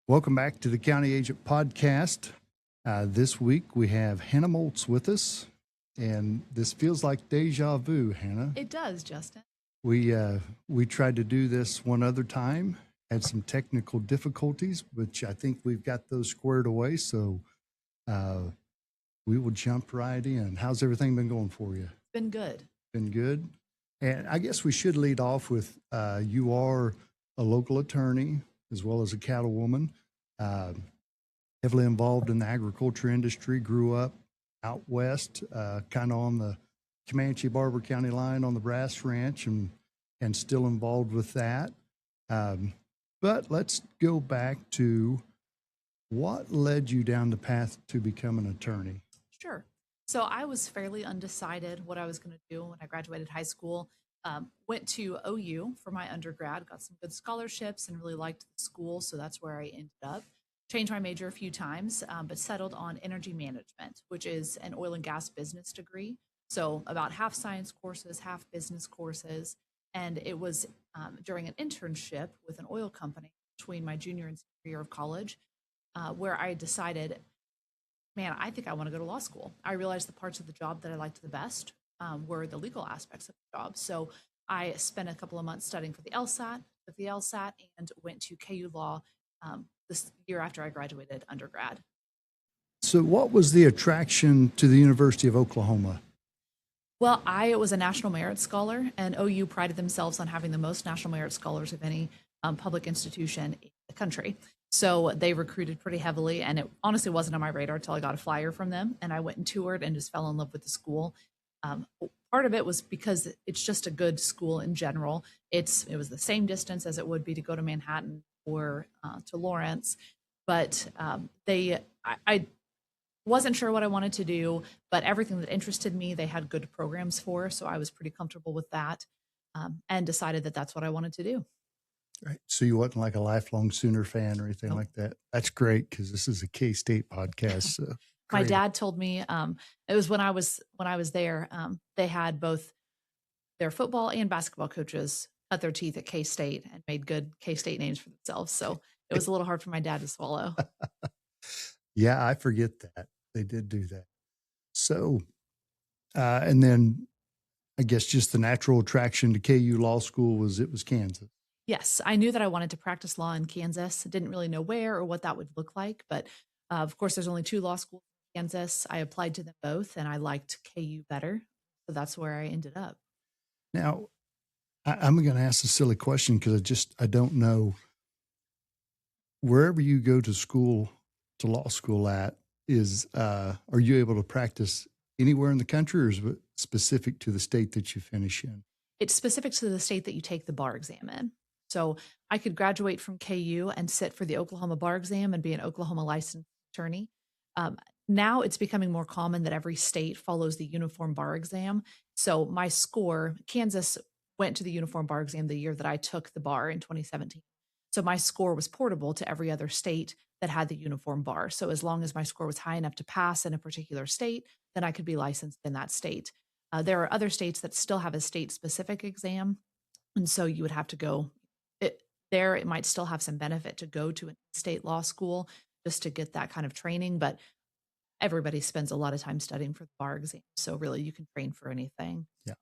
Welcome back to the County Agent Podcast. This week we have Hannah Molz with us, and this feels like deja vu, Hannah. It does, Justin. We tried to do this one other time, had some technical difficulties, which I think we've got those squared away, so we will jump right in. How's everything been going for you? Been good. Been good. And I guess we should lead off with you are a local attorney as well as a cattlewoman, heavily involved in the agriculture industry, grew up out west, kind of on the Comanche-Barber County line on the Brass Ranch, and still involved with that. But let's go back to what led you down the path to become an attorney? Sure. So I was fairly undecided what I was going to do when I graduated high school. Went to OU for my undergrad, got some good scholarships and really liked the school. So that's where I ended up. Changed my major a few times, but settled on energy management, which is an oil and gas business degree. So about half science courses, half business courses. And it was during an internship with an oil company between my junior and senior year of college, where I decided, man, I think I want to go to law school. I realized the parts of the job that I liked the best were the legal aspects of the job. So I spent a couple of months studying for the LSAT, and went to KU Law this year after I graduated undergrad. So what was the attraction to the University of Oklahoma? Well, I was a National Merit Scholar, and OU prided themselves on having the most National Merit Scholars of any public institution in the country. So they recruited pretty heavily, and it honestly wasn't on my radar until I got a flyer from them, and I went and toured and just fell in love with the school. Part of it was because it's just a good school in general. It was the same distance as it would be to go to Manhattan or to Lawrence, but I wasn't sure what I wanted to do, but everything that interested me, they had good programs for, so I was pretty comfortable with that, and decided that that's what I wanted to do. Right. So you wasn't like a lifelong Sooner fan or anything like that. That's great because this is a K-State podcast. So my dad told me it was when I was there. They had both their football and basketball coaches cut their teeth at K-State and made good K-State names for themselves. So it was a little hard for my dad to swallow. Yeah, I forget that they did do that. So, and then I guess just the natural attraction to KU Law School was Kansas. Yes, I knew that I wanted to practice law in Kansas. Didn't really know where or what that would look like, but of course, there's only 2 law schools in Kansas. I applied to them both, and I liked KU better, so that's where I ended up. Now, I'm going to ask a silly question because I don't know. Wherever you go to law school at, are you able to practice anywhere in the country, or is it specific to the state that you finish in? It's specific to the state that you take the bar exam in. So I could graduate from KU and sit for the Oklahoma bar exam and be an Oklahoma licensed attorney. Now it's becoming more common that every state follows the uniform bar exam. So my score, Kansas went to the uniform bar exam the year that I took the bar in 2017. So my score was portable to every other state that had the uniform bar. So as long as my score was high enough to pass in a particular state, then I could be licensed in that state. There are other states that still have a state-specific exam, and so you would have to go there. It might still have some benefit to go to a state law school just to get that kind of training, but everybody spends a lot of time studying for the bar exam, so really you can train for anything. Yeah.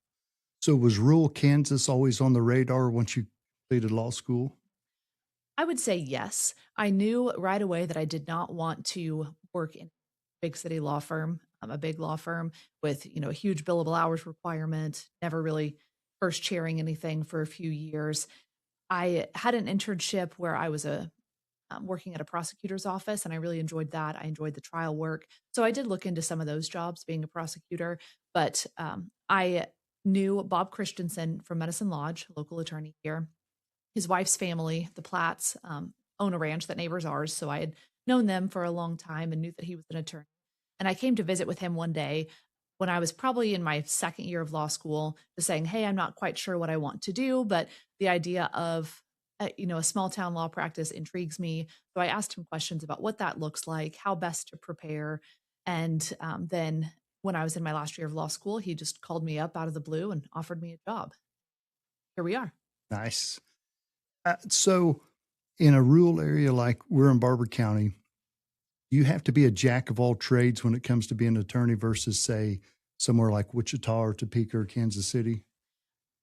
So was rural Kansas always on the radar once you completed law school? I would say yes. I knew right away that I did not want to work in a big city law firm, a big law firm with, a huge billable hours requirement, never really first chairing anything for a few years. I had an internship where I was working at a prosecutor's office, and I really enjoyed that. I enjoyed the trial work. So I did look into some of those jobs being a prosecutor, but I knew Bob Christensen from Medicine Lodge, local attorney here. His wife's family, the Platts, own a ranch that neighbors ours. So I had known them for a long time and knew that he was an attorney. And I came to visit with him one day when I was probably in my second year of law school, just saying, hey, I'm not quite sure what I want to do, but the idea of a small town law practice intrigues me. So I asked him questions about what that looks like, how best to prepare. And then when I was in my last year of law school, he just called me up out of the blue and offered me a job. Here we are. Nice. So in a rural area like we're in Barber County, you have to be a jack of all trades when it comes to being an attorney versus, say, somewhere like Wichita or Topeka or Kansas City?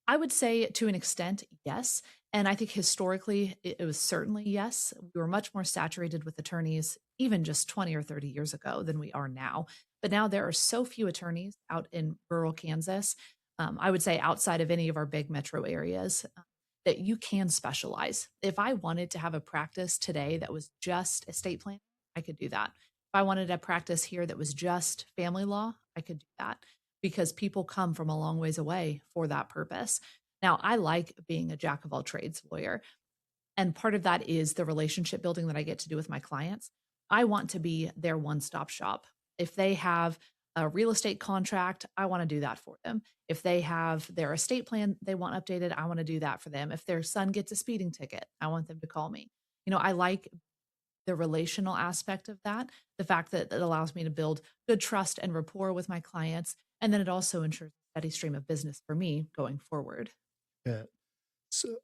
I would say to an extent, yes. And I think historically, it was certainly yes. We were much more saturated with attorneys, even just 20 or 30 years ago, than we are now. But now there are so few attorneys out in rural Kansas. I would say outside of any of our big metro areas, that you can specialize. If I wanted to have a practice today that was just estate planning, I could do that. If I wanted a practice here that was just family law, I could do that because people come from a long ways away for that purpose. Now, I like being a jack of all trades lawyer, and part of that is the relationship building that I get to do with my clients. I want to be their one-stop shop. If they have a real estate contract, I want to do that for them. If they have their estate plan they want updated, I want to do that for them. If their son gets a speeding ticket, I want them to call me. I like the relational aspect of that, the fact that it allows me to build good trust and rapport with my clients. And then it also ensures a steady stream of business for me going forward. Yeah. So,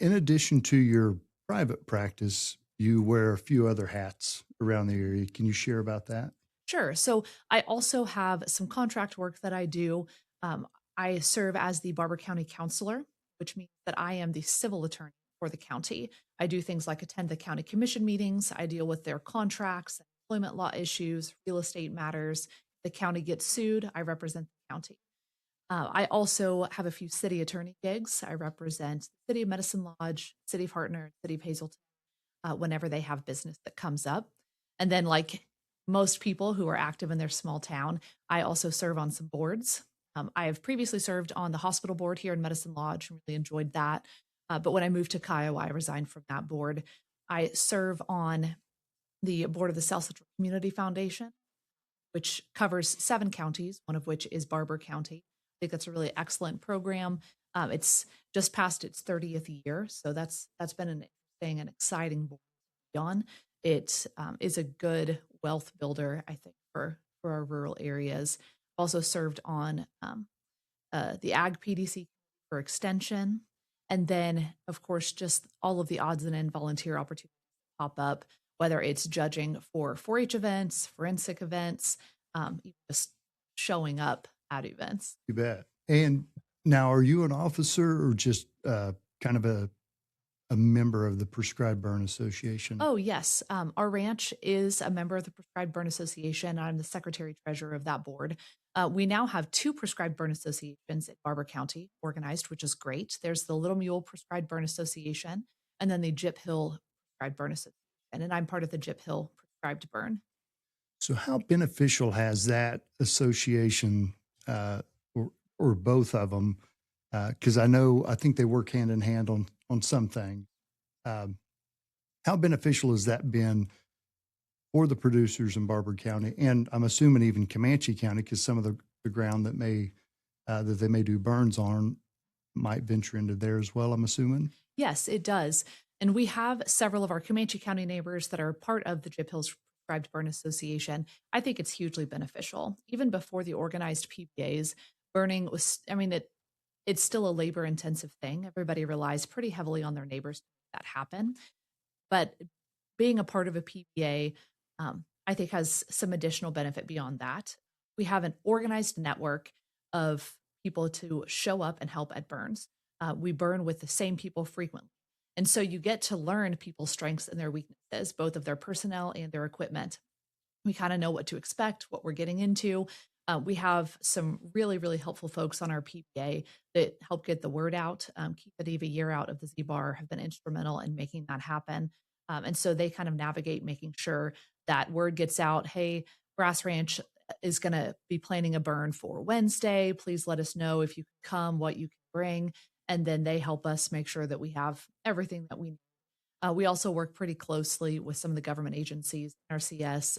in addition to your private practice, you wear a few other hats around the area. Can you share about that? Sure. So I also have some contract work that I do. Um, I serve as the Barber County counselor, which means that I am the civil attorney for the county. I do things like attend the county commission meetings. I deal with their contracts, employment law issues, real estate matters. The county gets sued. I represent the county. I also have a few city attorney gigs. I represent the City of Medicine Lodge, City of Hartner, City of Hazelton, whenever they have business that comes up. And then, like most people who are active in their small town, I also serve on some boards. I have previously served on the hospital board here in Medicine Lodge and really enjoyed that. But when I moved to Kiowa, I resigned from that board. I serve on the board of the South Central Community Foundation, which covers 7 counties, one of which is Barber County. I think that's a really excellent program. It's just past its 30th year, so that's been an interesting and exciting board to be on. It is a good wealth builder, I think, for our rural areas. I've also served on the Ag PDC for extension, and then, of course, just all of the odds and end volunteer opportunities pop up, whether it's judging for 4-H events, forensic events, even just showing up at events. You bet. And now, are you an officer or just kind of a member of the Prescribed Burn Association? Oh, yes. Our ranch is a member of the Prescribed Burn Association. I'm the secretary treasurer of that board. We now have 2 prescribed burn associations in Barber County organized, which is great. There's the Little Mule Prescribed Burn Association and then the Gyp Hill Prescribed Burn Association. And I'm part of the Gyp Hill Prescribed Burn. So, how beneficial has that association, or both of them? Because I think they work hand in hand on some things. How beneficial has that been for the producers in Barber County, and I'm assuming even Comanche County, because some of the ground that they may do burns on might venture into there as well, I'm assuming? Yes, it does. And we have several of our Comanche County neighbors that are part of the Gyp Hills Prescribed Burn Association. I think it's hugely beneficial. Even before the organized PBAs, burning was, it's still a labor intensive thing. Everybody relies pretty heavily on their neighbors to make that happen. But being a part of a PBA, I think has some additional benefit beyond that. We have an organized network of people to show up and help at burns. We burn with the same people frequently. And so you get to learn people's strengths and their weaknesses, both of their personnel and their equipment. We kind of know what to expect, what we're getting into. We have some really, really helpful folks on our PBA that help get the word out. Keep It Eva Year Out of the Z-Bar have been instrumental in making that happen. And so they kind of navigate making sure that word gets out. Hey, Grass Ranch is going to be planning a burn for Wednesday. Please let us know if you can come, what you can bring. And then they help us make sure that we have everything that we need. We also work pretty closely with some of the government agencies, NRCS,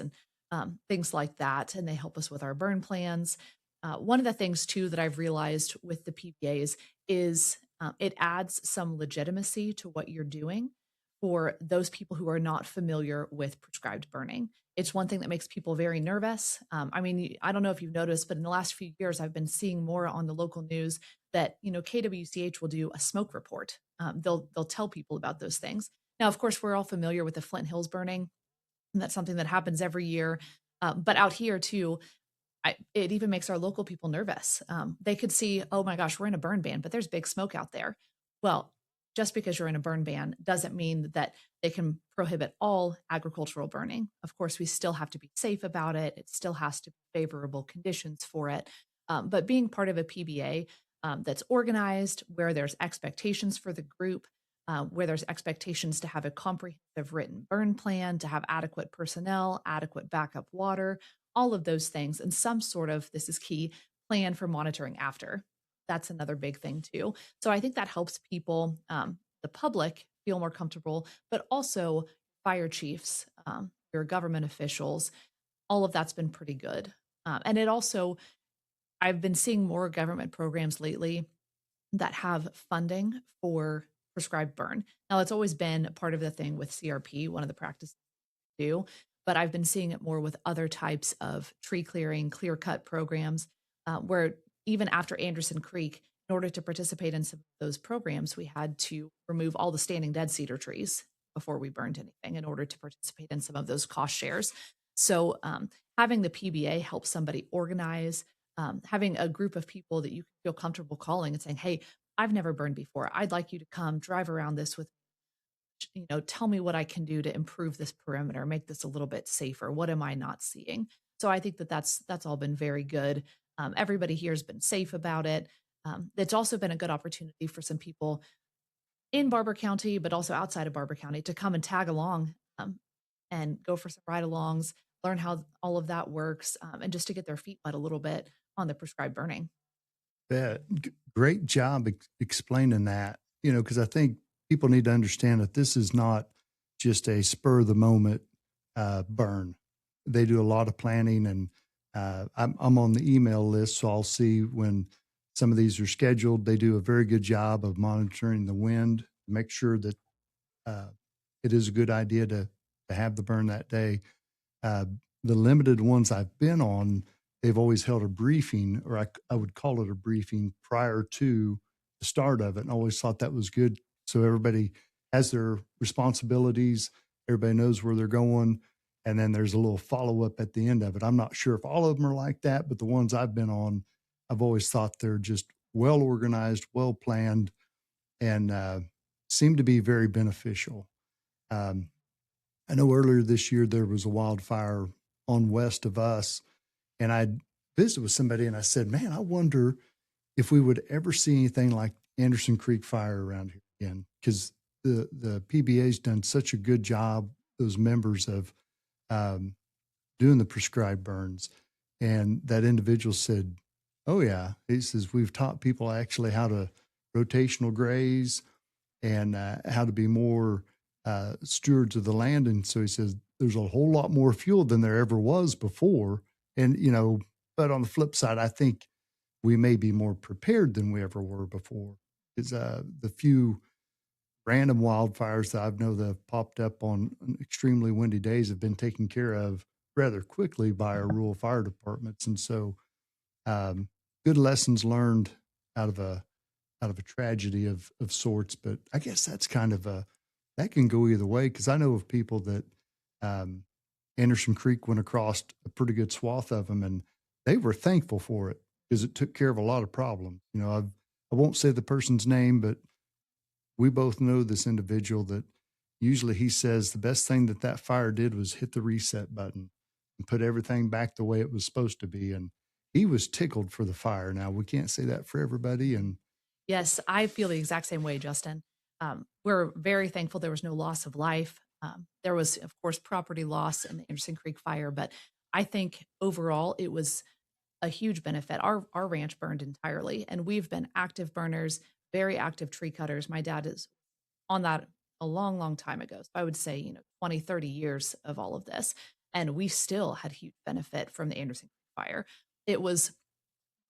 and things like that. And they help us with our burn plans. One of the things, too, that I've realized with the PBAs is it adds some legitimacy to what you're doing for those people who are not familiar with prescribed burning. It's one thing that makes people very nervous. I don't know if you've noticed, but in the last few years, I've been seeing more on the local news that, KWCH will do a smoke report. They'll tell people about those things. Now, of course, we're all familiar with the Flint Hills burning, and that's something that happens every year. But out here too, it even makes our local people nervous. They could see, oh my gosh, we're in a burn ban, but there's big smoke out there. Well, just because you're in a burn ban doesn't mean that they can prohibit all agricultural burning. Of course, we still have to be safe about it. It still has to be favorable conditions for it. But being part of a PBA that's organized, where there's expectations for the group, where there's expectations to have a comprehensive written burn plan, to have adequate personnel, adequate backup water, all of those things, and some sort of, this is key, plan for monitoring after. That's another big thing too. So I think that helps people, the public, feel more comfortable, but also fire chiefs, your government officials, all of that's been pretty good. And it also, I've been seeing more government programs lately that have funding for prescribed burn. Now, it's always been part of the thing with CRP, one of the practices we do, but I've been seeing it more with other types of tree clearing, clear cut programs, where even after Anderson Creek, in order to participate in some of those programs, we had to remove all the standing dead cedar trees before we burned anything in order to participate in some of those cost shares. So having the PBA help somebody organize, having a group of people that you can feel comfortable calling and saying, hey, I've never burned before. I'd like you to come drive around this with, tell me what I can do to improve this perimeter, make this a little bit safer. What am I not seeing? So I think that that's all been very good. Everybody here has been safe about it. It's also been a good opportunity for some people in Barber County, but also outside of Barber County, to come and tag along, and go for some ride-alongs, learn how all of that works, and just to get their feet wet a little bit on the prescribed burning. Yeah, great job explaining that. Because I think people need to understand that this is not just a spur of the moment burn. They do a lot of planning, and I'm on the email list, so I'll see when some of these are scheduled. They do a very good job of monitoring the wind, make sure that uh, it is a good idea to have the burn that day. Uh, the limited ones I've been on, they've always held a briefing, or I would call it a briefing prior to the start of it. And I always thought that was good. So everybody has their responsibilities, everybody knows where they're going. And then there's a little follow up at the end of it. I'm not sure if all of them are like that, but the ones I've been on, I've always thought they're just well organized, well planned, and seem to be very beneficial. Um, I know earlier this year there was a wildfire on west of us, and I visited with somebody and I said, man, I wonder if we would ever see anything like Anderson Creek fire around here again, because the PBA's done such a good job, those members of um, doing the prescribed burns. And that individual said, oh yeah, he says, we've taught people actually how to rotational graze and how to be more stewards of the land. And so he says, there's a whole lot more fuel than there ever was before. And, but on the flip side, I think we may be more prepared than we ever were before. Is the few random wildfires that I know that have popped up on extremely windy days have been taken care of rather quickly by our rural fire departments. And so good lessons learned out of a tragedy of sorts. But I guess that's kind of that can go either way, because I know of people that um, Anderson Creek went across a pretty good swath of them, and they were thankful for it because it took care of a lot of problems. I won't say the person's name, but we both know this individual that usually he says the best thing that fire did was hit the reset button and put everything back the way it was supposed to be. And he was tickled for the fire. Now, we can't say that for everybody. And Yes, I feel the exact same way, Justin. We're very thankful there was no loss of life. There was, of course, property loss in the Anderson Creek fire, but I think overall it was a huge benefit. Our ranch burned entirely, and we've been active burners, very active tree cutters. My dad is on that a long, long time ago. So I would say, 20, 30 years of all of this. And we still had huge benefit from the Anderson Creek fire. It was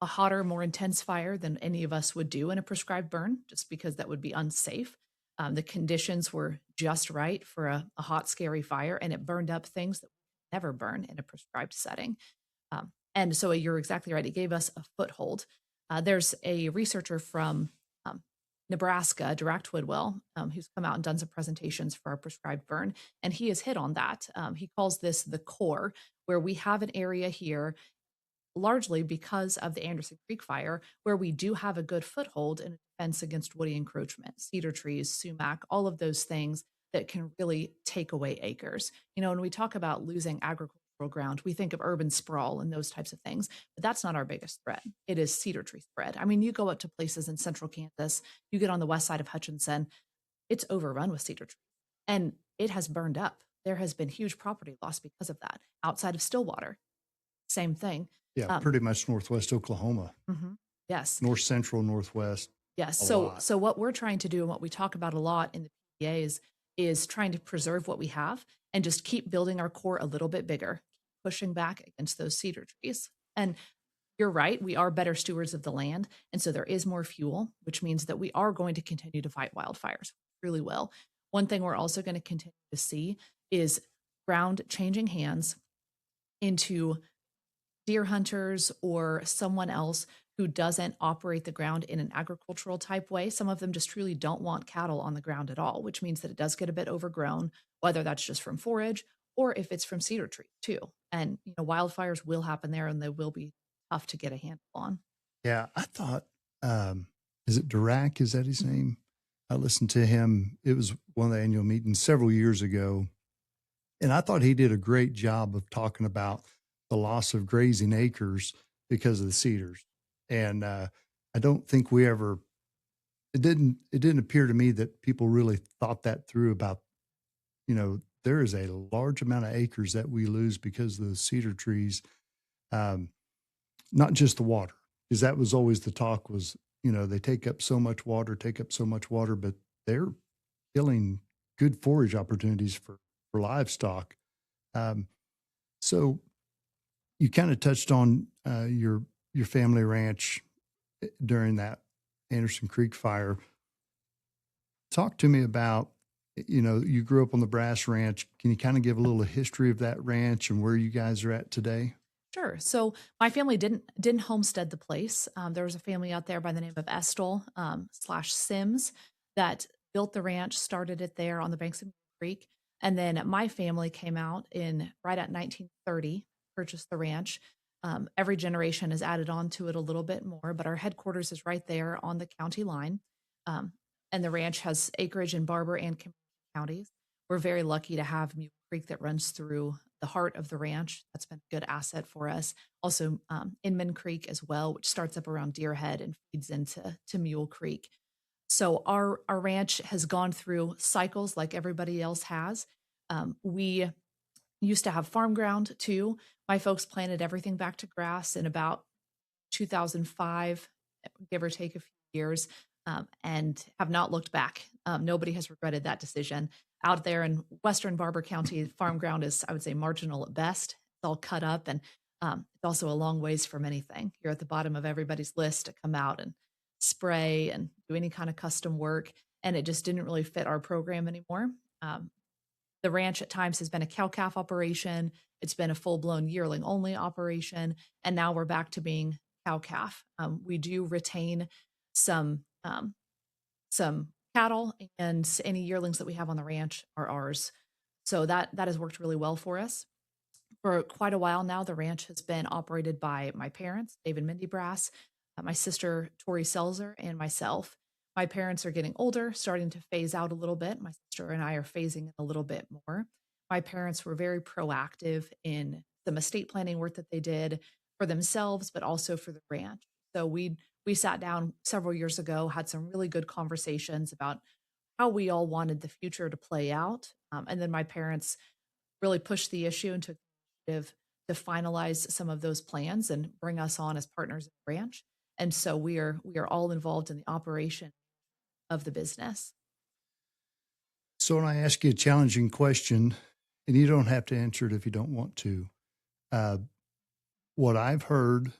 a hotter, more intense fire than any of us would do in a prescribed burn, just because that would be unsafe. The conditions were just right for a hot, scary fire, and it burned up things that would never burn in a prescribed setting. And so you're exactly right. It gave us a foothold. There's a researcher from Nebraska, Direct Woodwell, who's come out and done some presentations for our prescribed burn, and he has hit on that. He calls this the core, where we have an area here, largely because of the Anderson Creek fire, where we do have a good foothold in a defense against woody encroachment, cedar trees, sumac, all of those things that can really take away acres. When we talk about losing agricultural ground, we think of urban sprawl and those types of things, but that's not our biggest threat. It is cedar tree spread. I mean, you go up to places in central Kansas, you get on the west side of Hutchinson, it's overrun with cedar trees and it has burned up. There has been huge property loss because of that. Outside of Stillwater, same thing. Yeah, pretty much northwest Oklahoma, Yes. north central, northwest. Yes. A So lot. so what we're trying to do and what we talk about a lot in the PPAs is trying to preserve what we have and just keep building our core a little bit bigger, pushing back against those cedar trees. And you're right, we are better stewards of the land. And so there is more fuel, which means that we are going to continue to fight wildfires. Really will. One thing we're also going to continue to see is ground changing hands into deer hunters or someone else who doesn't operate the ground in an agricultural type way. Some of them just truly don't want cattle on the ground at all, which means that it does get a bit overgrown, whether that's just from forage or if it's from cedar trees too. And wildfires will happen there and they will be tough to get a handle on. Yeah, I thought, is it Dirac? Is that his name? I listened to him. It was one of the annual meetings several years ago. And I thought he did a great job of talking about the loss of grazing acres because of the cedars. And I don't think it didn't appear to me that people really thought that through about, there is a large amount of acres that we lose because of the cedar trees. Not just the water, because that was always the talk was, they take up so much water, but they're killing good forage opportunities for livestock. So you kind of touched on your family ranch during that Anderson Creek fire. Talk to me about, you grew up on the Brass Ranch. Can you kind of give a little history of that ranch and where you guys are at today? Sure. So my family didn't homestead the place. There was a family out there by the name of Estel / Sims that built the ranch, started it there on the banks of Mule Creek, and then my family came out in right at 1930, purchased the ranch. Every generation has added on to it a little bit more, but our headquarters is right there on the county line, and the ranch has acreage in Barber and Comanche counties. We're very lucky to have Mule Creek that runs through the heart of the ranch. That's been a good asset for us. Also, Inman Creek as well, which starts up around Deer Head and feeds into Mule Creek. So our ranch has gone through cycles like everybody else has. We used to have farm ground too. My folks planted everything back to grass in about 2005, give or take a few years, and have not looked back. Nobody has regretted that decision. Out there in western Barber County, farm ground is, I would say, marginal at best. It's all cut up, and it's also a long ways from anything. You're at the bottom of everybody's list to come out and spray and do any kind of custom work, and it just didn't really fit our program anymore. The ranch at times has been a cow-calf operation. It's been a full-blown yearling-only operation, and now we're back to being cow-calf. We do retain some cattle, and any yearlings that we have on the ranch are ours. So that has worked really well for us. For quite a while now, the ranch has been operated by my parents, Dave and Mindy Brass, my sister, Tori Selzer, and myself. My parents are getting older, starting to phase out a little bit. My sister and I are phasing in a little bit more. My parents were very proactive in some estate planning work that they did for themselves, but also for the ranch. So we sat down several years ago, had some really good conversations about how we all wanted the future to play out. And then my parents really pushed the issue and took the initiative to finalize some of those plans and bring us on as partners in the ranch. And so we are all involved in the operation of the business. So when I ask you a challenging question, and you don't have to answer it if you don't want to, what I've heard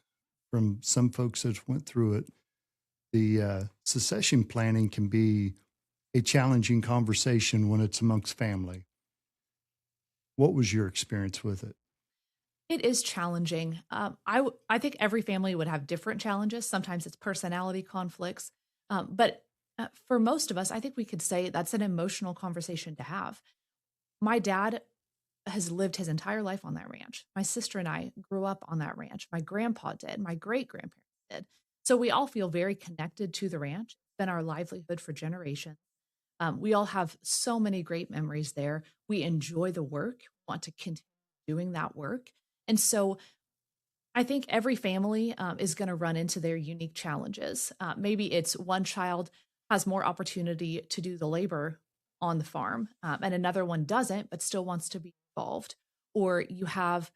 from some folks that went through it, the succession planning can be a challenging conversation when it's amongst family. What was your experience with it? It is challenging. I think every family would have different challenges. Sometimes it's personality conflicts, but For most of us, I think we could say that's an emotional conversation to have. My dad has lived his entire life on that ranch. My sister and I grew up on that ranch. My grandpa did. My great grandparents did. So we all feel very connected to the ranch. It's been our livelihood for generations. We all have so many great memories there. We enjoy the work, want to continue doing that work. And so I think every family is going to run into their unique challenges. Maybe it's one child has more opportunity to do the labor on the farm, and another one doesn't, but still wants to be involved. Or you have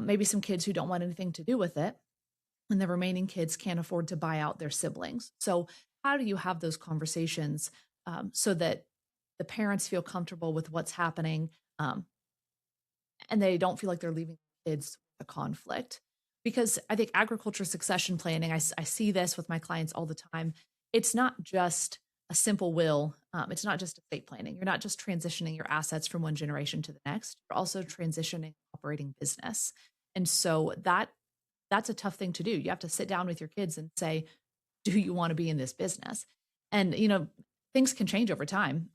maybe some kids who don't want anything to do with it, and the remaining kids can't afford to buy out their siblings. So, how do you have those conversations so that the parents feel comfortable with what's happening um, and they don't feel like they're leaving kids with a conflict? Because I think agriculture succession planning, I see this with my clients all the time. It's not just a simple will, it's not just estate planning. You're not just transitioning your assets from one generation to the next, you're also transitioning operating business. And so that's a tough thing to do. You have to sit down with your kids and say, do you want to be in this business? And, things can change over time.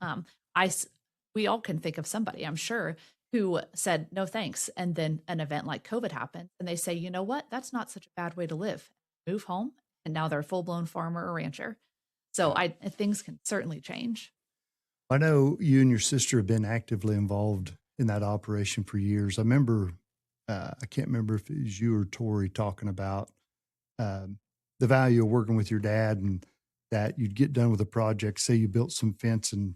We all can think of somebody, I'm sure, who said, no, thanks. And then an event like COVID happened and they say, you know what? That's not such a bad way to live. Move home. And now they're a full blown farmer or rancher. So things can certainly change. I know you and your sister have been actively involved in that operation for years. I remember, I can't remember if it was you or Tori talking about the value of working with your dad, and that you'd get done with a project, say you built some fence, and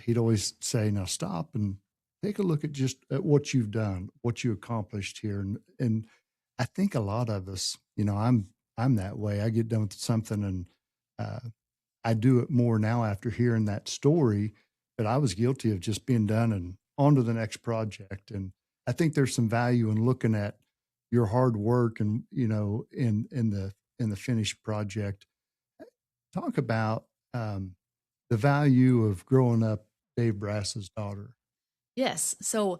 he'd always say, now stop and take a look at just at what you've done, what you accomplished here. And I think a lot of us, I'm that way. I get done with something and I do it more now after hearing that story, but I was guilty of just being done and on to the next project. And I think there's some value in looking at your hard work and, in the finished project. Talk about the value of growing up Dave Brass's daughter. Yes. So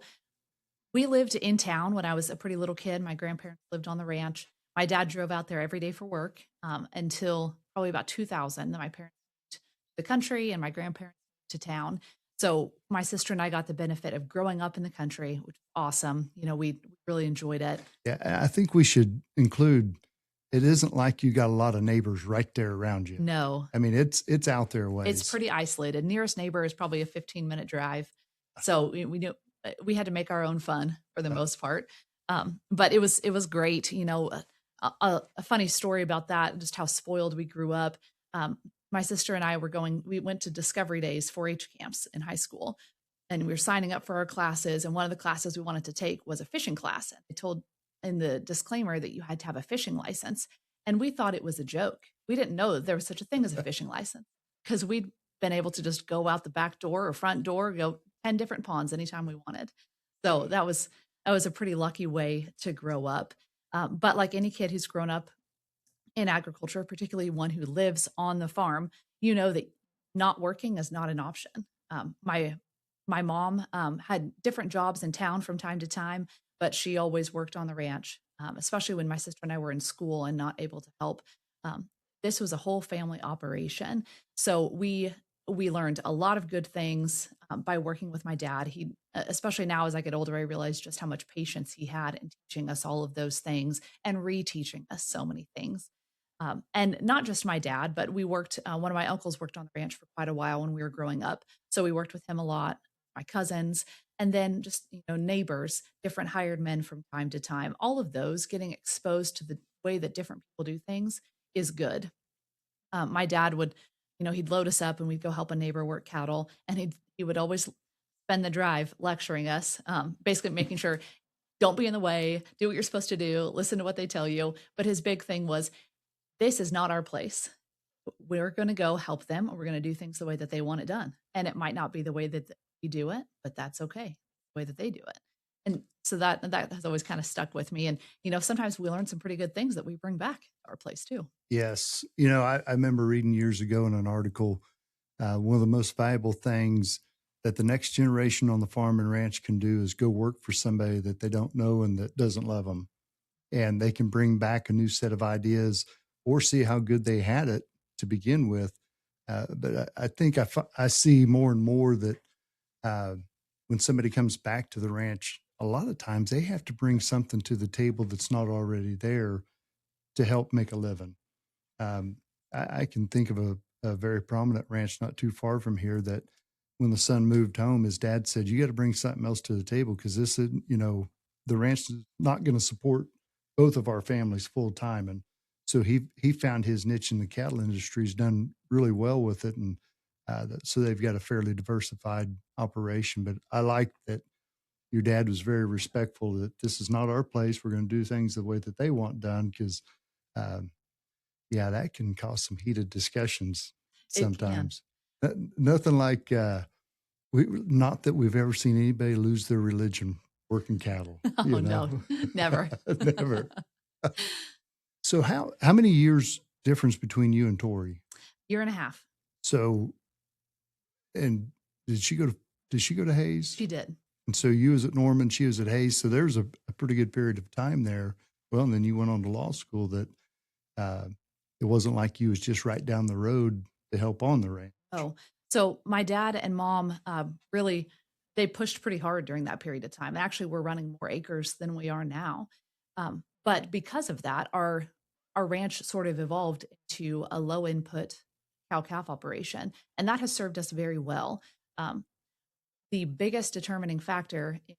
we lived in town when I was a pretty little kid. My grandparents lived on the ranch. My dad drove out there every day for work until probably about 2000. Then my parents moved to the country and my grandparents moved to town. So my sister and I got the benefit of growing up in the country, which was awesome. We really enjoyed it. Yeah, I think we should include, it isn't like you got a lot of neighbors right there around you. No. I mean, it's out there ways. It's pretty isolated. Nearest neighbor is probably a 15-minute drive. So we knew we had to make our own fun for the most part. But it was great. A funny story about that, just how spoiled we grew up. My sister and I we went to Discovery Days 4-H camps in high school, and we were signing up for our classes. And one of the classes we wanted to take was a fishing class. And they told in the disclaimer that you had to have a fishing license. And we thought it was a joke. We didn't know that there was such a thing as a fishing license because we'd been able to just go out the back door or front door, go 10 different ponds anytime we wanted. So that was a pretty lucky way to grow up. But like any kid who's grown up in agriculture, particularly one who lives on the farm, that not working is not an option. My mom had different jobs in town from time to time, but she always worked on the ranch, especially when my sister and I were in school and not able to help. This was a whole family operation. So we learned a lot of good things by working with my dad. He, especially now as I get older, I realized just how much patience he had in teaching us all of those things and reteaching us so many things. And not just my dad, but we worked, one of my uncles worked on the ranch for quite a while when we were growing up. So we worked with him a lot, my cousins, and then just, neighbors, different hired men from time to time. All of those, getting exposed to the way that different people do things is good. My dad would, he'd load us up and we'd go help a neighbor work cattle. And he would always spend the drive lecturing us, basically making sure, don't be in the way, do what you're supposed to do, listen to what they tell you. But his big thing was, this is not our place. We're going to go help them. We're going to do things the way that they want it done. And it might not be the way that we do it, but that's okay, the way that they do it. And so that has always kind of stuck with me. And, sometimes we learn some pretty good things that we bring back to our place too. Yes. I remember reading years ago in an article, one of the most valuable things that the next generation on the farm and ranch can do is go work for somebody that they don't know and that doesn't love them. And they can bring back a new set of ideas or see how good they had it to begin with. But I think I see more and more that when somebody comes back to the ranch, a lot of times they have to bring something to the table that's not already there to help make a living. Um, I can think of a very prominent ranch not too far from here that when the son moved home, his dad said, "You got to bring something else to the table because this is, the ranch is not going to support both of our families full time." And so he found his niche in the cattle industry. He's done really well with it, and so they've got a fairly diversified operation. But I like that your dad was very respectful that this is not our place. We're going to do things the way that they want done because, yeah, that can cause some heated discussions It can. sometimes. Nothing like not that we've ever seen anybody lose their religion working cattle. Oh, no, never. Never. So how many years difference between you and Tori? Year and a half. So, and did she go to Hayes? She did. And so you was at Norman, she was at Hayes. So there's a pretty good period of time there. Well, and then you went on to law school that it wasn't like you was just right down the road to help on the ranch. Oh, so my dad and mom really, they pushed pretty hard during that period of time. Actually, we're running more acres than we are now. But because of that, our ranch sort of evolved into a low input cow calf operation, and that has served us very well. The biggest determining factor in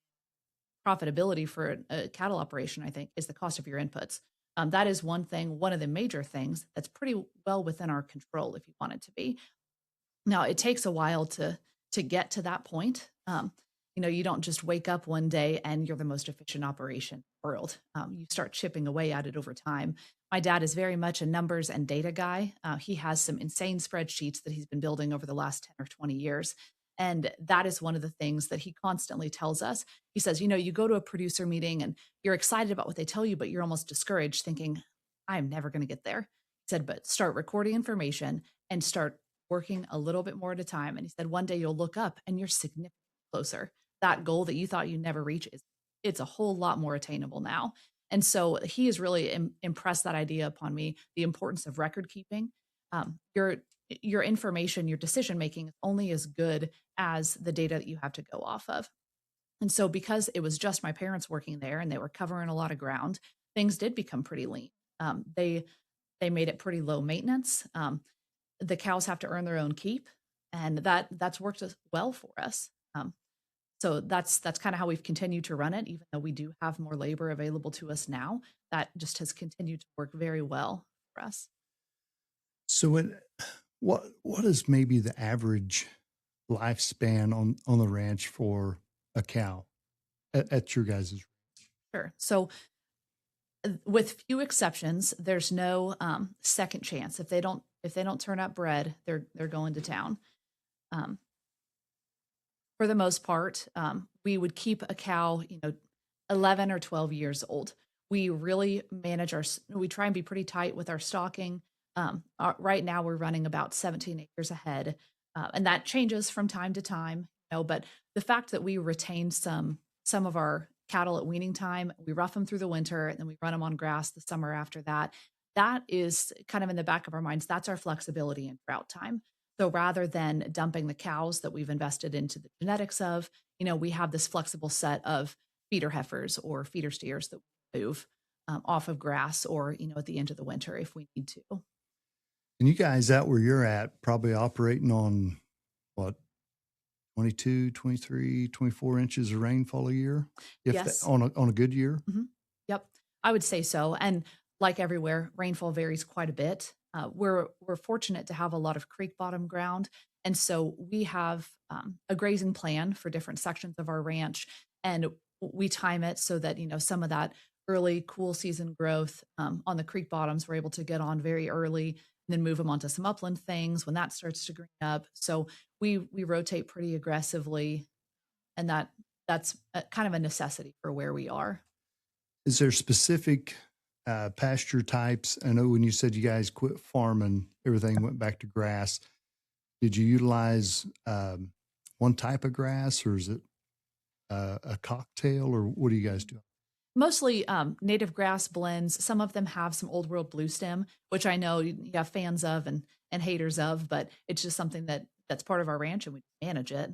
profitability for a cattle operation, I think, is the cost of your inputs. That is one of the major things that's pretty well within our control if you want it to be. Now, it takes a while to get to that point. You don't just wake up one day and you're the most efficient operation in the world. You start chipping away at it over time. My dad is very much a numbers and data guy. He has some insane spreadsheets that he's been building over the last 10 or 20 years. And that is one of the things that he constantly tells us. He says, you go to a producer meeting and you're excited about what they tell you, but you're almost discouraged thinking, I'm never going to get there. He said, but start recording information and start working a little bit more at a time. And he said, one day you'll look up and you're significantly closer. That goal that you thought you'd never reach it's a whole lot more attainable now. And so he has really impressed that idea upon me, the importance of record keeping. Your information, your decision making is only as good as the data that you have to go off of. And so because it was just my parents working there and they were covering a lot of ground, things did become pretty lean. They made it pretty low maintenance. The cows have to earn their own keep, and that's worked well for us. So that's kind of how we've continued to run it, even though we do have more labor available to us now. That just has continued to work very well for us. So what is maybe the average lifespan on the ranch for a cow at your guys' ranch? Sure. So with few exceptions, there's no second chance. If they don't turn up bred, they're going to town. For the most part, we would keep a cow, 11 or 12 years old. We really we try and be pretty tight with our stocking. Right now we're running about 17 acres a head. And that changes from time to time, but the fact that we retain some of our cattle at weaning time, we rough them through the winter and then we run them on grass the summer after that. That is kind of in the back of our minds. That's our flexibility in drought time. So rather than dumping the cows that we've invested into the genetics of, we have this flexible set of feeder heifers or feeder steers that we move off of grass or, at the end of the winter if we need to. And you guys out where you're at probably operating on what, 22, 23, 24 inches of rainfall a year? Yes. On a good year? Mm-hmm. Yep. I would say so. And like everywhere, rainfall varies quite a bit. We're fortunate to have a lot of creek bottom ground. And so we have a grazing plan for different sections of our ranch. And we time it so that, some of that early cool season growth on the creek bottoms, we're able to get on very early and then move them onto some upland things when that starts to green up. So we rotate pretty aggressively. And that's kind of a necessity for where we are. Is there specific pasture types? I know when you said you guys quit farming, everything went back to grass. Did you utilize one type of grass, or is it a cocktail, or what do you guys do? Mostly native grass blends. Some of them have some old world blue stem, which I know you have fans of, and and haters of, but it's just something that's part of our ranch and we manage it.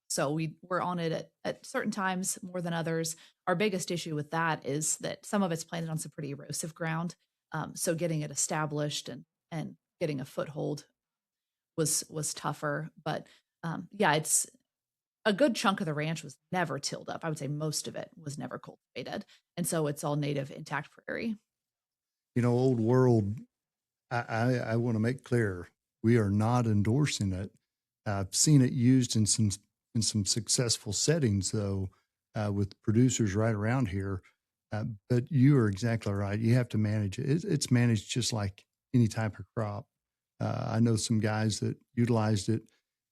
So we're on it at certain times more than others. Our biggest issue with that is that some of it's planted on some pretty erosive ground. So getting it established and getting a foothold was tougher. But yeah, it's a good chunk of the ranch was never tilled up. I would say most of it was never cultivated. And so it's all native intact prairie. Old world, I want to make clear, we are not endorsing it. I've seen it used in some successful settings, though, with producers right around here. But you are exactly right. You have to manage it. It's managed just like any type of crop. I know some guys that utilized it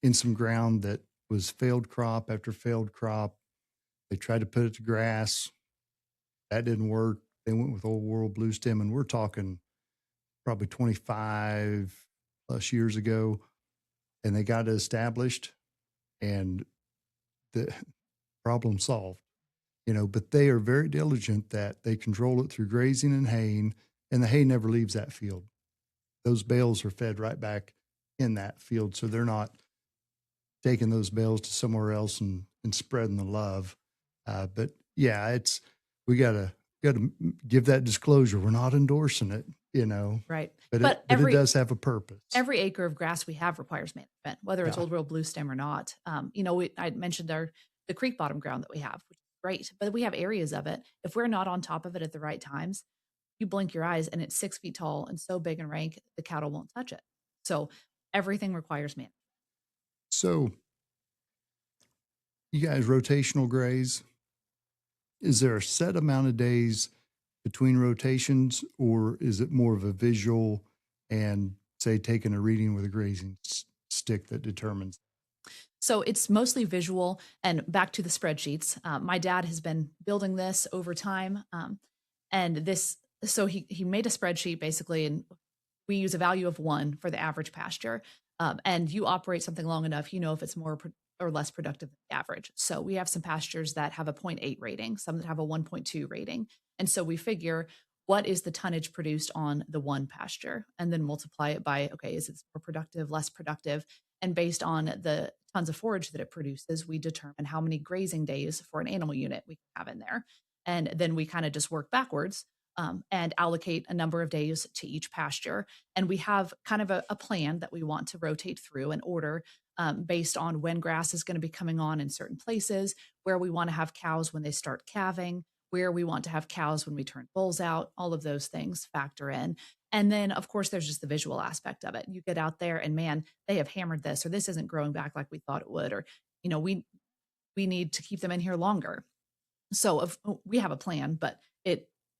in some ground that was failed crop after failed crop. They tried to put it to grass. That didn't work. They went with old world blue stem, and we're talking probably 25 plus years ago, and they got it established and the problem solved. But they are very diligent that they control it through grazing and haying, and the hay never leaves that field. Those bales are fed right back in that field. So they're not taking those bales to somewhere else and spreading the love. But yeah, we gotta give that disclosure. We're not endorsing it, Right. but But it does have a purpose. every acre of grass we have requires management, whether it's Yeah. old world blue stem or not. I mentioned the creek bottom ground that we have, which is great, but we have areas of it. If we're not on top of it at the right times, you blink your eyes and it's 6 feet tall and so big and rank, the cattle won't touch it. So everything requires management. So you guys rotational graze. Is there a set amount of days between rotations, or is it more of a visual and say taking a reading with a grazing stick that determines? So it's mostly visual. And back to the spreadsheets, my dad has been building this over time. And this, so he made a spreadsheet basically, and we use a value of 1 for the average pasture. And you operate something long enough, if it's more or less productive than the average. So we have some pastures that have a 0.8 rating, some that have a 1.2 rating. And so we figure what is the tonnage produced on the one pasture and then multiply it by, okay, is it more productive, less productive? And based on the tons of forage that it produces, we determine how many grazing days for an animal unit we can have in there. And then we kind of just work backwards and allocate a number of days to each pasture. And we have kind of a plan that we want to rotate through and order based on when grass is going to be coming on in certain places, where we want to have cows when they start calving, where we want to have cows when we turn bulls out. All of those things factor in. And then, of course, there's just the visual aspect of it. You get out there and man, they have hammered this, or this isn't growing back like we thought it would, or, we need to keep them in here longer. So we have a plan, but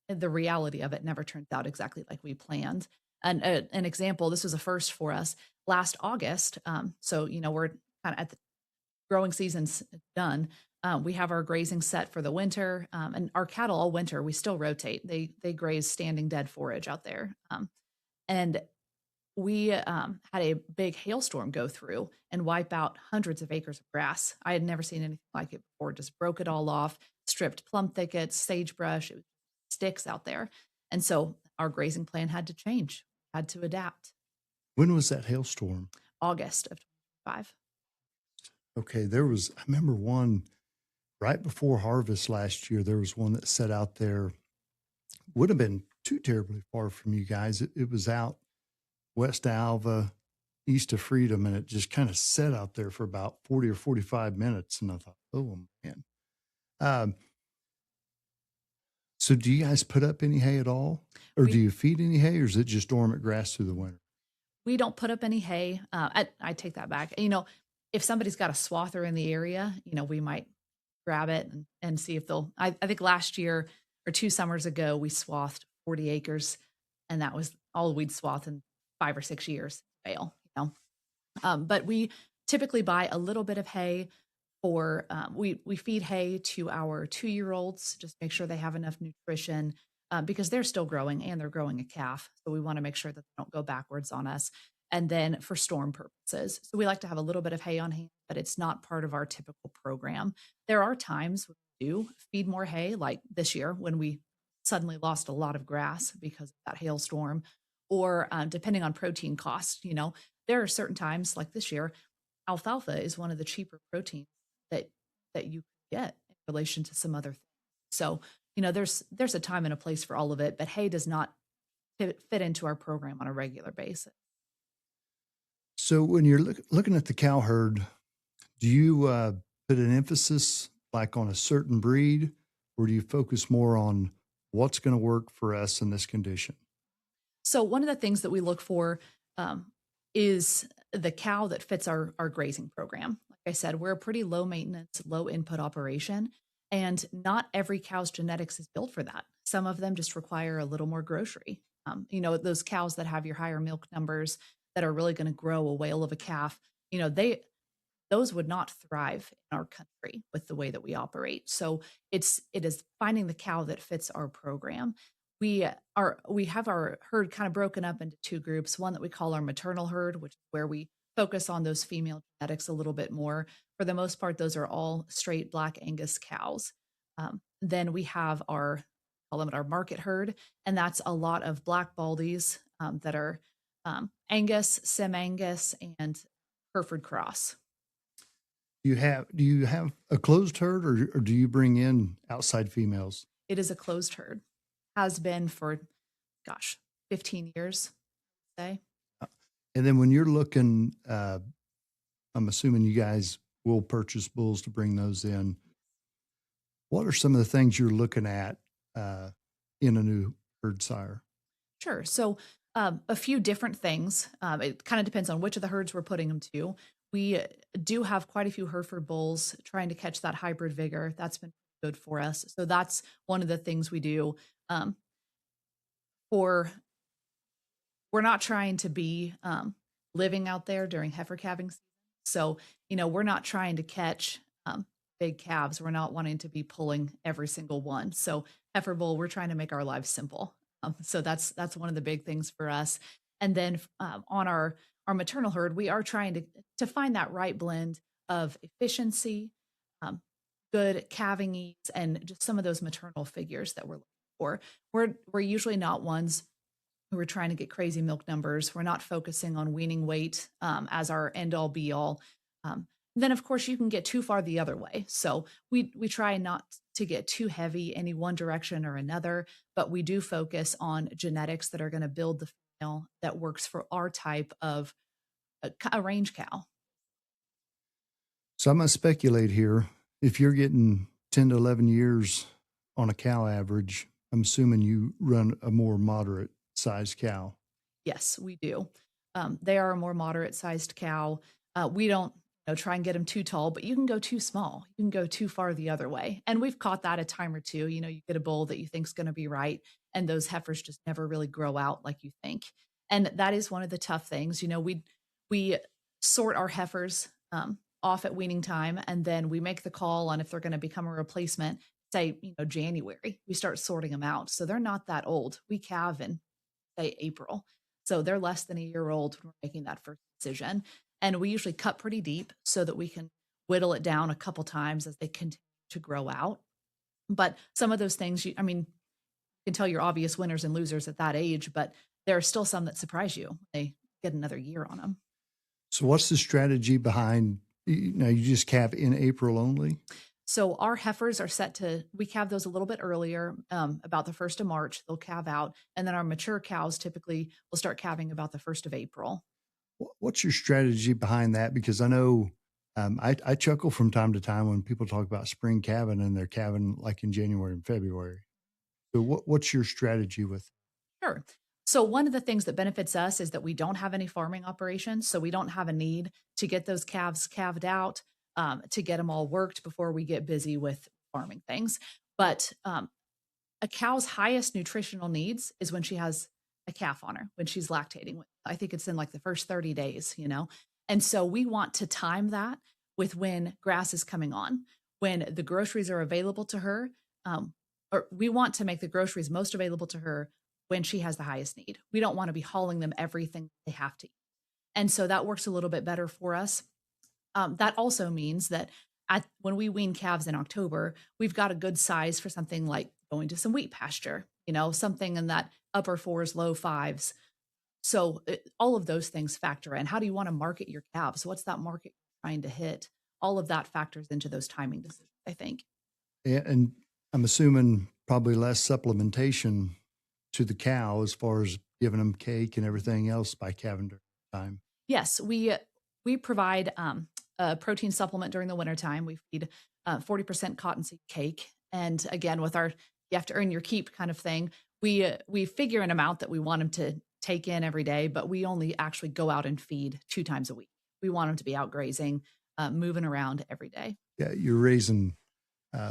the reality of it never turns out exactly like we planned. And an example, this was a first for us last August. So, we're kind of at the growing season's done. We have our grazing set for the winter, and our cattle all winter, we still rotate. They graze standing dead forage out there. And we had a big hailstorm go through and wipe out hundreds of acres of grass. I had never seen anything like it before. Just broke it all off, stripped plum thickets, sagebrush, it was sticks out there. And so our grazing plan had to change, had to adapt. When was that hailstorm? August of 25. Okay, I remember one right before harvest last year. There was one that set out there, would have been too terribly far from you guys. It was out west of Alva, east of Freedom, and it just kind of sat out there for about 40 or 45 minutes. And I thought, oh man. So do you guys put up any hay at all? Or do you feed any hay, or is it just dormant grass through the winter? We don't put up any hay. I take that back. If somebody's got a swather in the area, we might grab it and see if they'll. I think last year or 2 summers ago, we swathed 40 acres, and that was all we'd swath in 5 or 6 years. Fail, but we typically buy a little bit of hay for. We feed hay to our 2-year-olds, just make sure they have enough nutrition. Because they're still growing and they're growing a calf. So we want to make sure that they don't go backwards on us. And then for storm purposes. So we like to have a little bit of hay on hand, but it's not part of our typical program. There are times we do feed more hay, like this year when we suddenly lost a lot of grass because of that hailstorm, or depending on protein cost, there are certain times like this year, alfalfa is one of the cheaper proteins that you get in relation to some other things. So, there's a time and a place for all of it, but hay does not fit into our program on a regular basis. So when you're looking at the cow herd, do you put an emphasis like on a certain breed, or do you focus more on what's going to work for us in this condition? So one of the things that we look for is the cow that fits our grazing program. Like I said, we're a pretty low maintenance, low input operation, and not every cow's genetics is built for that. Some of them just require a little more grocery. Those cows that have your higher milk numbers that are really going to grow a whale of a calf, they those would not thrive in our country with the way that we operate. So it is finding the cow that fits our program. We have our herd kind of broken up into two groups. One that we call our maternal herd, which is where we focus on those female genetics a little bit more. For the most part, those are all straight Black Angus cows. Then we have call them our market herd, and that's a lot of Black Baldies that are Angus, Sim Angus, and Hereford Cross. Do you have a closed herd, or do you bring in outside females? It is a closed herd, has been for, gosh, 15 years, say. And then when you're looking, I'm assuming you guys will purchase bulls to bring those in. What are some of the things you're looking at in a new herd sire? Sure. So a few different things. It kind of depends on which of the herds we're putting them to. We do have quite a few Hereford bulls trying to catch that hybrid vigor. That's been good for us. So that's one of the things we do. We're not trying to be living out there during heifer calving season. So, we're not trying to catch big calves. We're not wanting to be pulling every single one. So heifer bull, we're trying to make our lives simple. So that's one of the big things for us. And then on our maternal herd, we are trying to find that right blend of efficiency, good calving ease, and just some of those maternal figures that we're looking for. We're usually not ones who are trying to get crazy milk numbers. We're not focusing on weaning weight as our end all be all. Then of course you can get too far the other way. So we try not to get too heavy any one direction or another, but we do focus on genetics that are going to build the female that works for our type of a range cow. So I'm going to speculate here. If you're getting 10 to 11 years on a cow average, I'm assuming you run a more moderate sized cow. Yes, we do. They are a more moderate sized cow. We don't try and get them too tall, but you can go too small. You can go too far the other way. And we've caught that a time or two. You get a bull that you think is going to be right, and those heifers just never really grow out like you think. And that is one of the tough things. We sort our heifers off at weaning time, and then we make the call on if they're going to become a replacement. Say, January, we start sorting them out. So they're not that old. We calve in, say, April. So they're less than a year old when we're making that first decision. And we usually cut pretty deep so that we can whittle it down a couple times as they continue to grow out. But some of those things, you can tell your obvious winners and losers at that age, but there are still some that surprise you. They get another year on them. So what's the strategy behind, you just calve in April only? So our heifers are we calve those a little bit earlier, about the 1st of March, they'll calve out. And then our mature cows typically will start calving about the 1st of April. What's your strategy behind that? Because I know I chuckle from time to time when people talk about spring calving and they're calving like in January and February. So what's your strategy with? Sure. So one of the things that benefits us is that we don't have any farming operations. So we don't have a need to get those calves calved out, to get them all worked before we get busy with farming things. But a cow's highest nutritional needs is when she has a calf on her, when she's lactating. I think it's in like the first 30 days, And so we want to time that with when grass is coming on, when the groceries are available to her, or we want to make the groceries most available to her when she has the highest need. We don't want to be hauling them everything they have to eat. And so that works a little bit better for us. That also means that when we wean calves in October, we've got a good size for something like going to some wheat pasture, something in that upper 4s, low 5s, So all of those things factor in. How do you want to market your calves? What's that market you're trying to hit? All of that factors into those timing decisions, I think. And I'm assuming probably less supplementation to the cow as far as giving them cake and everything else by calving during time. Yes, we provide a protein supplement during the wintertime. We feed 40% cottonseed cake. And again, with our you have to earn your keep kind of thing, we figure an amount that we want them to take in every day, but we only actually go out and feed 2 times a week. We want them to be out grazing, moving around every day. Yeah, you're raising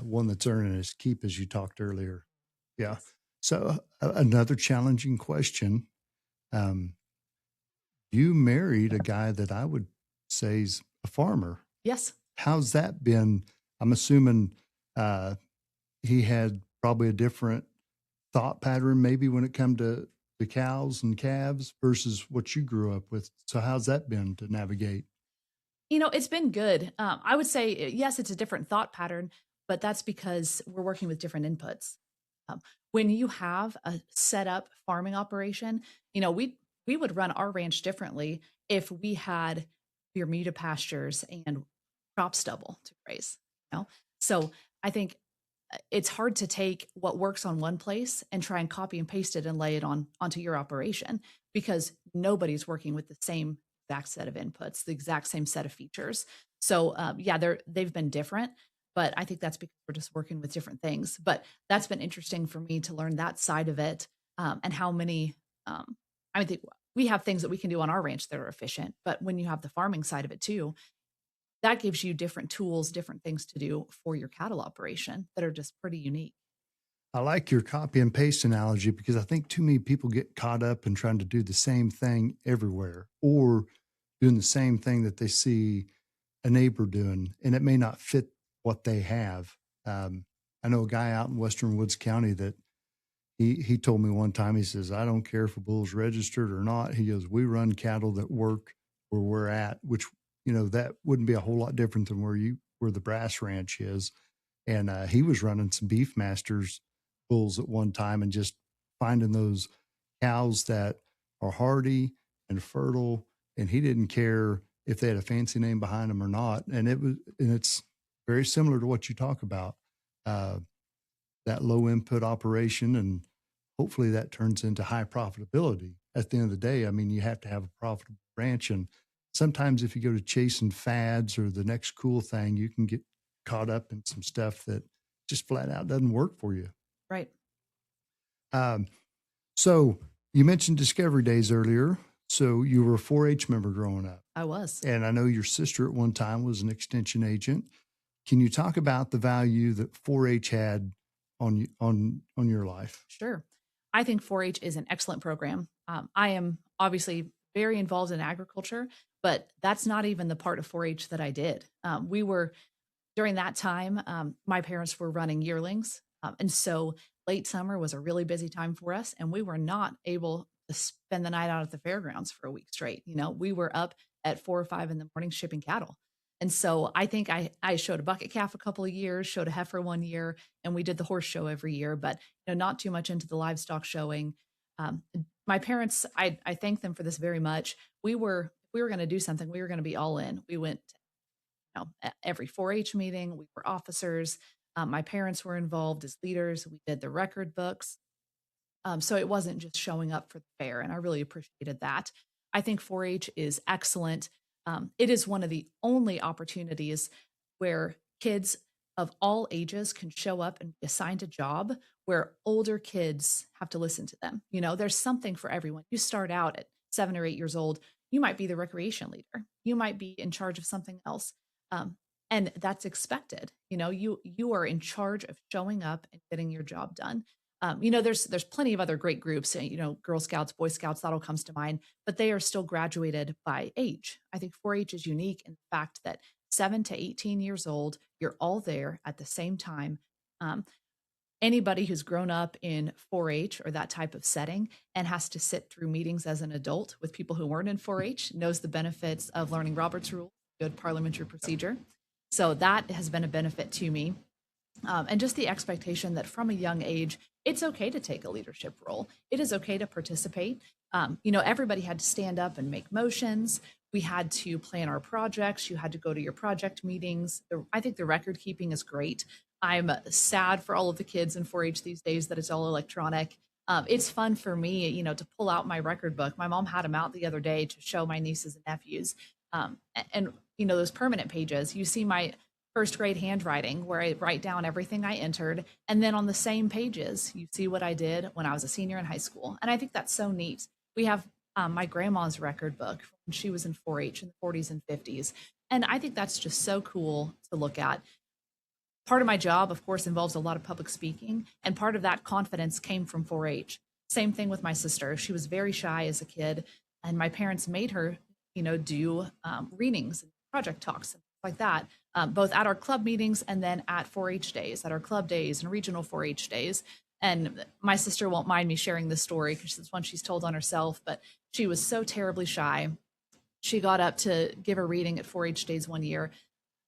one that's earning his keep, as you talked earlier. Yeah. Yes. So another challenging question. Um, you married a guy that I would say is a farmer. Yes. How's that been? I'm assuming he had probably a different thought pattern maybe when it come to the cows and calves versus what you grew up with. So how's that been to navigate? It's been good. I would say, yes, it's a different thought pattern, but that's because we're working with different inputs. When you have a set up farming operation, we would run our ranch differently if we had Bermuda pastures and crop stubble to graze. So I think it's hard to take what works on one place and try and copy and paste it and lay it onto your operation, because nobody's working with the same exact set of inputs, the exact same set of features. So yeah, they've been different, but I think that's because we're just working with different things. But that's been interesting for me to learn that side of it, and how many. I think we have things that we can do on our ranch that are efficient, but when you have the farming side of it too, that gives you different tools, different things to do for your cattle operation that are just pretty unique. I like your copy and paste analogy because I think too many people get caught up in trying to do the same thing everywhere or doing the same thing that they see a neighbor doing, and it may not fit what they have. I know a guy out in Western Woods County that he told me one time, he says, I don't care if a bull's registered or not. He goes, we run cattle that work where we're at, which, that wouldn't be a whole lot different than where the Brass Ranch is. And he was running some beef masters bulls at one time and just finding those cows that are hardy and fertile. And he didn't care if they had a fancy name behind them or not. And it's very similar to what you talk about, that low input operation. And hopefully that turns into high profitability. At the end of the day, I mean, you have to have a profitable ranch. And sometimes if you go to chasing fads or the next cool thing, you can get caught up in some stuff that just flat out doesn't work for you. Right. So you mentioned Discovery Days earlier. So you were a 4-H member growing up. I was. And I know your sister at one time was an extension agent. Can you talk about the value that 4-H had on your life? Sure. I think 4-H is an excellent program. I am obviously very involved in agriculture, but that's not even the part of 4-H that I did. During that time, my parents were running yearlings. And so late summer was a really busy time for us. And we were not able to spend the night out at the fairgrounds for a week straight. We were up at 4 or 5 in the morning shipping cattle. And so I think I showed a bucket calf a couple of years, showed a heifer one year, and we did the horse show every year, but not too much into the livestock showing. My parents, I thank them for this very much. If we were going to do something, we were going to be all in. We went every 4-H meeting. We were officers. My parents were involved as leaders. We did the record books. So it wasn't just showing up for the fair, and I really appreciated that. I think 4-H is excellent. It is one of the only opportunities where kids of all ages can show up and be assigned a job where older kids have to listen to them. There's something for everyone. You start out at 7 or 8 years old, you might be the recreation leader. You might be in charge of something else. And that's expected. You are in charge of showing up and getting your job done. There's plenty of other great groups, Girl Scouts, Boy Scouts, that all comes to mind, but they are still graduated by age. I think 4-H is unique in the fact that 7 to 18 years old, you're all there at the same time. Anybody who's grown up in 4-H or that type of setting and has to sit through meetings as an adult with people who weren't in 4-H knows the benefits of learning Robert's Rules, good parliamentary procedure. So that has been a benefit to me. And just the expectation that from a young age, it's okay to take a leadership role. It is okay to participate. Everybody had to stand up and make motions. We had to plan our projects. You had to go to your project meetings. I think the record keeping is great. I'm sad for all of the kids in 4-H these days that it's all electronic. It's fun for me, to pull out my record book. My mom had them out the other day to show my nieces and nephews. Those permanent pages, you see my first grade handwriting where I write down everything I entered. And then on the same pages, you see what I did when I was a senior in high school. And I think that's so neat. We have my grandma's record book when she was in 4-H in the 40s and 50s. And I think that's just so cool to look at. Part of my job, of course, involves a lot of public speaking. And part of that confidence came from 4-H. Same thing with my sister. She was very shy as a kid. And my parents made her, do readings and project talks and like that, both at our club meetings and then at 4-H days, at our club days and regional 4-H days. And my sister won't mind me sharing this story because it's one she's told on herself, but she was so terribly shy. She got up to give a reading at 4-H days one year.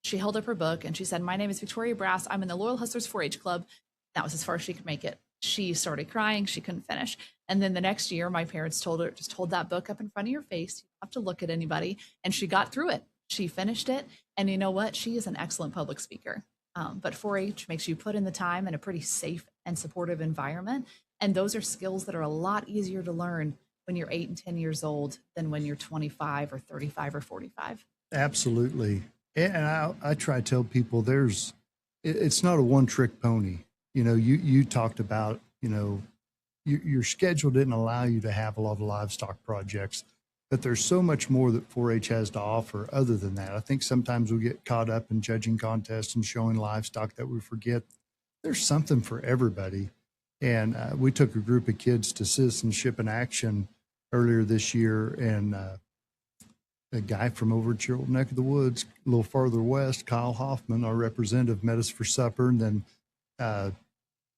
She held up her book and she said, "My name is Victoria Brass. I'm in the Loyal Hustlers 4-H Club." That was as far as she could make it. She started crying. She couldn't finish. And then the next year, my parents told her, just hold that book up in front of your face. You don't have to look at anybody. And she got through it. She finished it. And you know what? She is an excellent public speaker. But 4-H makes you put in the time in a pretty safe and supportive environment. And those are skills that are a lot easier to learn when you're 8 and 10 years old than when you're 25 or 35 or 45. Absolutely. And I try to tell people it's not a one trick pony. You talked about, your schedule didn't allow you to have a lot of livestock projects, but there's so much more that 4-H has to offer other than that. I think sometimes we get caught up in judging contests and showing livestock that we forget there's something for everybody. And we took a group of kids to Citizenship in Action earlier this year, and a guy from over at your old neck of the woods, a little farther west, Kyle Hoffman, our representative, met us for supper, and then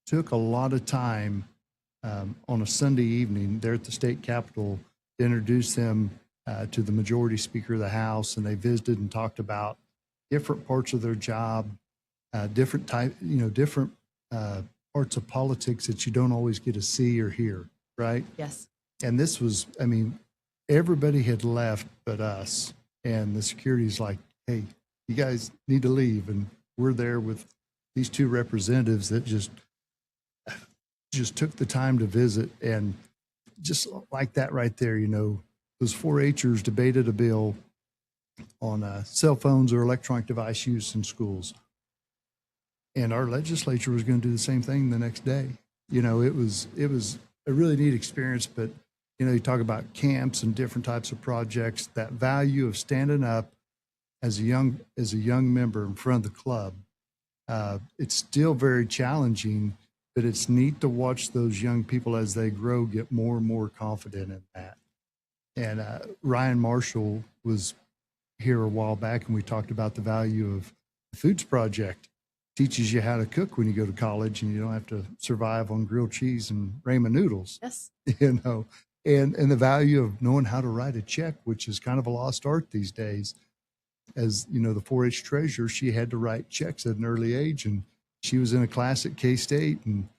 took a lot of time on a Sunday evening there at the state capitol to introduce them to the majority speaker of the House, and they visited and talked about different parts of their job, different parts of politics that you don't always get to see or hear, right? Yes. And this was, everybody had left but us, and the security's like, "Hey, you guys need to leave." And we're there with these two representatives that just took the time to visit. And just like that right there, those 4-Hers debated a bill on cell phones or electronic device use in schools. And our legislature was going to do the same thing the next day. It was a really neat experience. But you talk about camps and different types of projects, that value of standing up as a young member in front of the club. It's still very challenging, but it's neat to watch those young people as they grow get more and more confident in that. And Ryan Marshall was here a while back, and we talked about the value of the Foods Project. Teaches you how to cook when you go to college, and you don't have to survive on grilled cheese and ramen noodles. Yes. And the value of knowing how to write a check, which is kind of a lost art these days. As the 4-H treasurer, she had to write checks at an early age, and she was in a class at K-State, and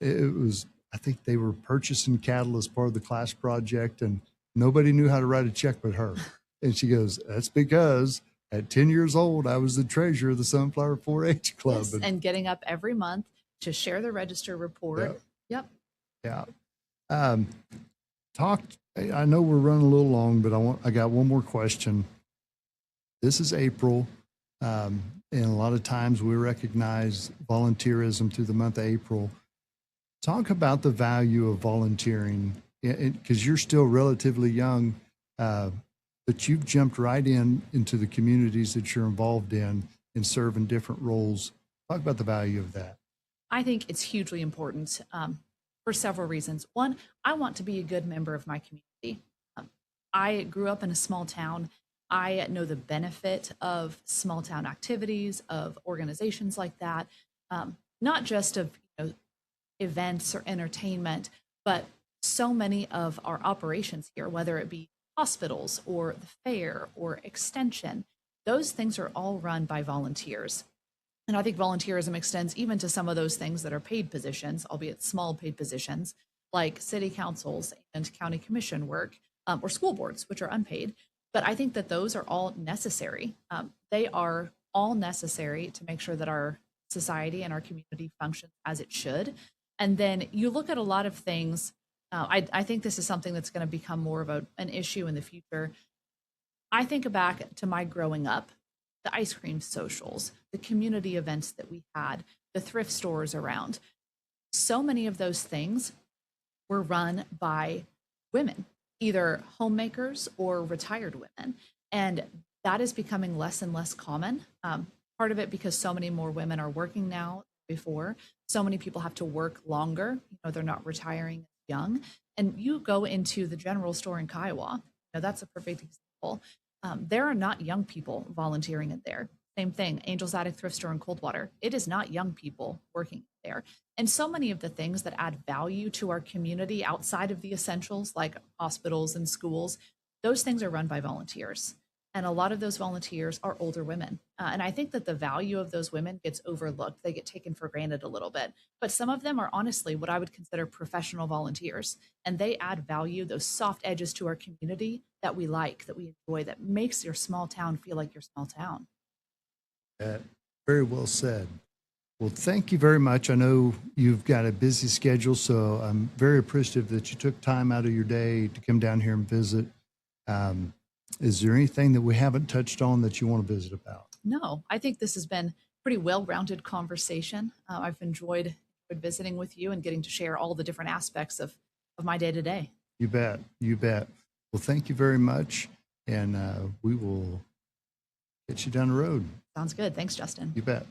it was, I think they were purchasing cattle as part of the class project, and nobody knew how to write a check but her. And she goes, "That's because at 10 years old, I was the treasurer of the Sunflower 4-H Club." Yes, and getting up every month to share the register report. Yep. Yeah. I know we're running a little long, but I got one more question. This is April, and a lot of times we recognize volunteerism through the month of April. Talk about the value of volunteering, because you're still relatively young, but you've jumped right into the communities that you're involved in and serve in different roles. Talk about the value of that. I think it's hugely important for several reasons. One, I want to be a good member of my community. I grew up in a small town. I know the benefit of small town activities, of organizations like that, not just of events or entertainment, but so many of our operations here, whether it be hospitals or the fair or extension, those things are all run by volunteers. And I think volunteerism extends even to some of those things that are paid positions, albeit small paid positions, like city councils and county commission work, or school boards, which are unpaid. But I think that those are all necessary. They are all necessary to make sure that our society and our community functions as it should. And then you look at a lot of things. I think this is something that's going to become more of an issue in the future. I think back to my growing up, the ice cream socials, the community events that we had, the thrift stores around. So many of those things were run by women, either homemakers or retired women. And that is becoming less and less common. Part of it because so many more women are working now than before. So many people have to work longer. They're not retiring young. And you go into the general store in Kiowa, that's a perfect example. There are not young people volunteering in there. Same thing, Angel's Attic Thrift Store in Coldwater. It is not young people working there. And so many of the things that add value to our community outside of the essentials, like hospitals and schools, those things are run by volunteers. And a lot of those volunteers are older women. And I think that the value of those women gets overlooked. They get taken for granted a little bit. But some of them are honestly what I would consider professional volunteers. And they add value, those soft edges to our community that we like, that we enjoy, that makes your small town feel like your small town. Very well said. Well, thank you very much. I know you've got a busy schedule, so I'm very appreciative that you took time out of your day to come down here and visit. Is there anything that we haven't touched on that you want to visit about? No, I think this has been pretty well-rounded conversation. I've enjoyed visiting with you and getting to share all the different aspects of my day-to-day. You bet. You bet. Well, thank you very much, and we will get you down the road. Sounds good. Thanks, Justin. You bet.